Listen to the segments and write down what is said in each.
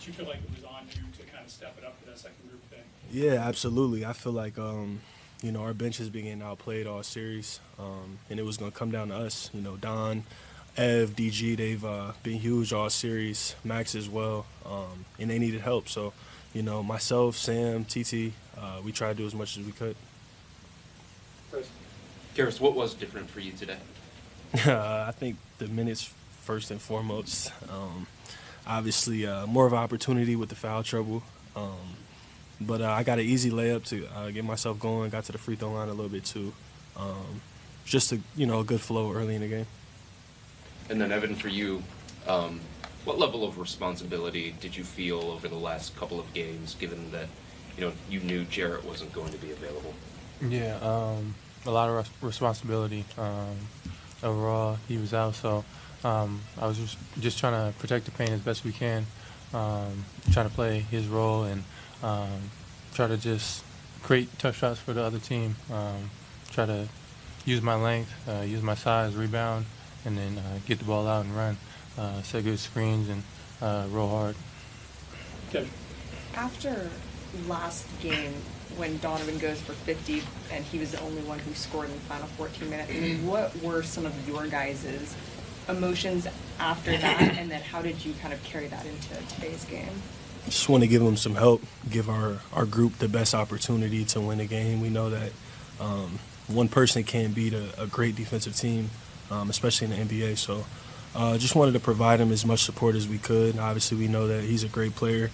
Did you feel like it was on you to kind of step it up for that second group thing? Yeah, absolutely. I feel like, our bench has been getting outplayed all series, and it was going to come down to us. Don, Ev, DG, they've been huge all series, Max as well, and they needed help. So, myself, Sam, TT, we tried to do as much as we could. Caris, what was different for you today? I think the minutes first and foremost. Obviously, more of an opportunity with the foul trouble. But I got an easy layup to get myself going, got to the free throw line a little bit too. Just a good flow early in the game. And then, Evan, for you, what level of responsibility did you feel over the last couple of games, given that you knew Jarrett wasn't going to be available? Yeah, a lot of responsibility. Overall, he was out, so I was just trying to protect the paint as best we can, trying to play his role and try to just create tough shots for the other team, try to use my length, use my size, rebound, and then get the ball out and run, set good screens, and roll hard. Okay. After last game, when Donovan goes for 50 and he was the only one who scored in the final 14 minutes, I mean, what were some of your guys' emotions after that, and then how did you kind of carry that into today's game? Just want to give them some help, give our group the best opportunity to win a game. We know that one person can't beat a great defensive team, especially in the NBA. So just wanted to provide him as much support as we could. Obviously, we know that he's a great player,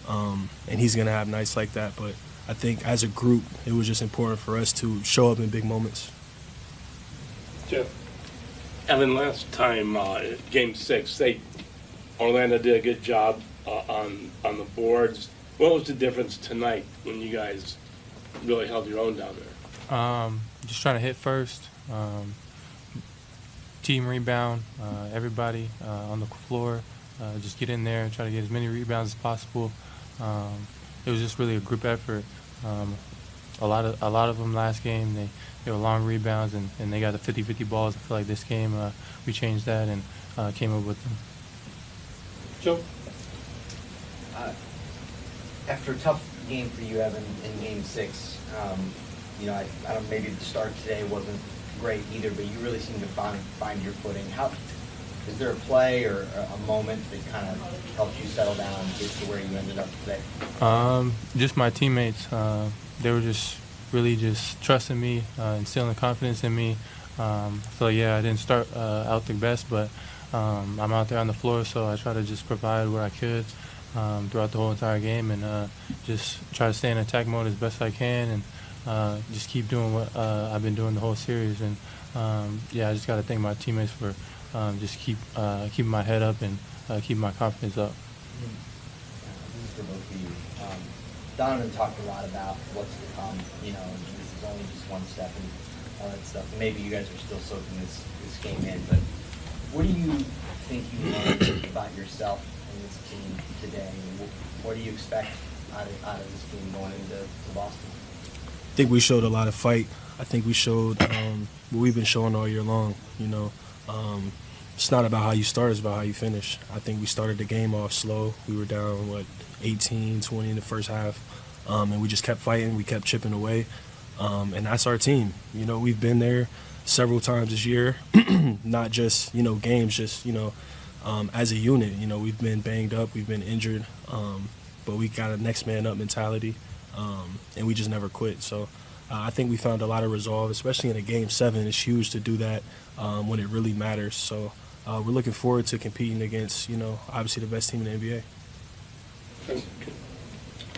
and he's going to have nights like that. But I think as a group, it was just important for us to show up in big moments. Jeff. Evan, last time, Game 6, Orlando did a good job on the boards. What was the difference tonight when you guys really held your own down there? Just trying to hit first, team rebound, everybody on the floor, just get in there and try to get as many rebounds as possible. It was just really a group effort. A lot of them last game, they were long rebounds and they got the 50-50 balls. I feel like this game we changed that and came up with them. Joe? After a tough game for you, Evan, in Game 6, I don't. Maybe the start today wasn't great either, but you really seemed to find your footing. Is there a play or a moment that kind of helped you settle down and get to where you ended up today? Just my teammates. They were just really just trusting me, instilling confidence in me. So yeah, I didn't start out the best, but I'm out there on the floor, so I try to just provide what I could throughout the whole entire game, and just try to stay in attack mode as best I can, and just keep doing what I've been doing the whole series. And yeah, I just got to thank my teammates for just keeping my head up and keeping my confidence up. This is for both of you. Donovan talked a lot about what's to come. This is only just one step and all that stuff. Maybe you guys are still soaking this game in, but what do you think you learned about yourself and this team today? What do you expect out of this team going into Boston? I think we showed a lot of fight. I think we showed what we've been showing all year long. It's not about how you start, it's about how you finish. I think we started the game off slow. We were down, 18, 20 in the first half, and we just kept fighting. We kept chipping away, and that's our team. We've been there several times this year, not just, games, just, as a unit. We've been banged up, we've been injured, but we got a next man up mentality, and we just never quit. So I think we found a lot of resolve, especially in a Game 7. It's huge to do that when it really matters. So we're looking forward to competing against, obviously the best team in the NBA.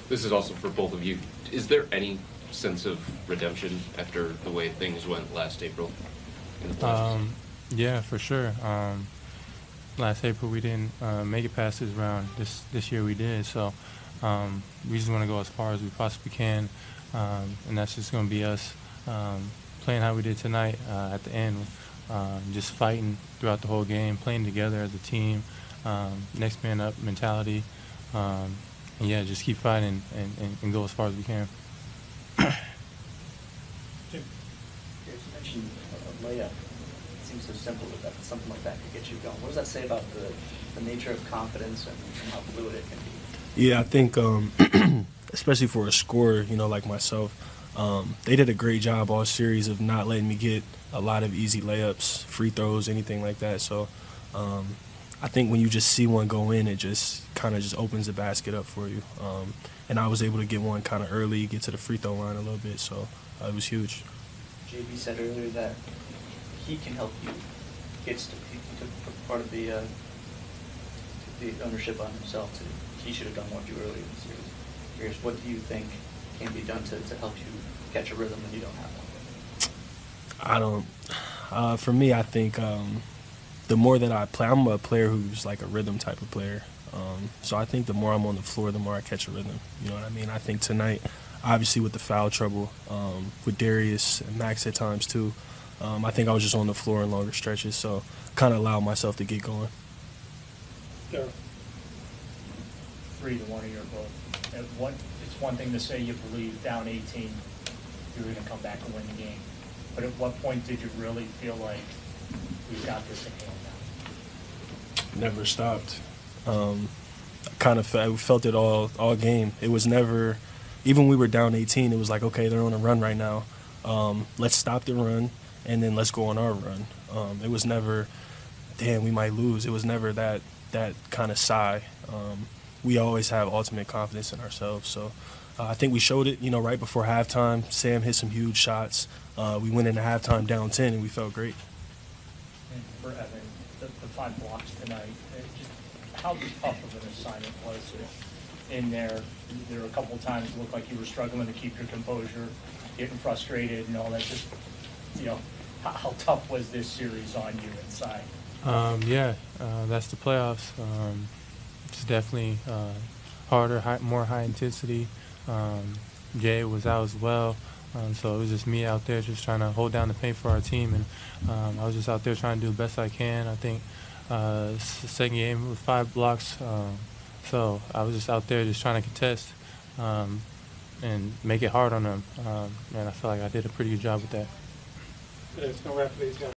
This is also for both of you. Is there any sense of redemption after the way things went last April in the playoffs? Yeah, for sure. Last April we didn't make it past this round. This year we did. So we just want to go as far as we possibly can, and that's just going to be us playing how we did tonight at the end, just fighting throughout the whole game, playing together as a team, next man up mentality. And yeah, just keep fighting and go as far as we can. You mentioned a layup. It seems so simple that something like that could get you going. What does that say about the nature of confidence and how fluid it can be? Yeah, I think, especially for a scorer, you know, like myself, they did a great job all series of not letting me get a lot of easy layups, free throws, anything like that. So I think when you just see one go in, it just kind of just opens the basket up for you. And I was able to get one kind of early, get to the free throw line a little bit, so it was huge. JB said earlier that he can help you. He took part of the ownership on himself. He should have done more too early in the series. Curious, what do you think can be done to help you catch a rhythm when you don't have one? I don't. For me, I think the more that I play, I'm a player who's like a rhythm type of player. So I think the more I'm on the floor, the more I catch a rhythm. You know what I mean? I think tonight, obviously with the foul trouble, with Darius and Max at times too, I think I was just on the floor in longer stretches, so kind of allowed myself to get going. Daryl. 3-1 of your vote. It's one thing to say you believe down 18, you're going to come back and win the game. But at what point did you really feel like we've got this in hand now? Never stopped. I felt it all game. It was never, even when we were down 18, it was like, okay, they're on a run right now. Let's stop the run, and then let's go on our run. It was never, damn, we might lose. It was never that kind of sigh. We always have ultimate confidence in ourselves. So I think we showed it, you know, right before halftime. Sam hit some huge shots. We went into halftime down 10, and we felt great. And for Evan, the 5 blocks tonight, just how tough of an assignment was it in there? There were a couple of times it looked like you were struggling to keep your composure, getting frustrated and all that. Just, you know, how tough was this series on you inside? That's the playoffs. It's definitely harder, more high intensity. Jay was out as well, so it was just me out there just trying to hold down the paint for our team, and I was just out there trying to do the best I can. I think it's the second game with 5 blocks, so I was just out there just trying to contest and make it hard on them, and I feel like I did a pretty good job with that. There's no rap for these guys.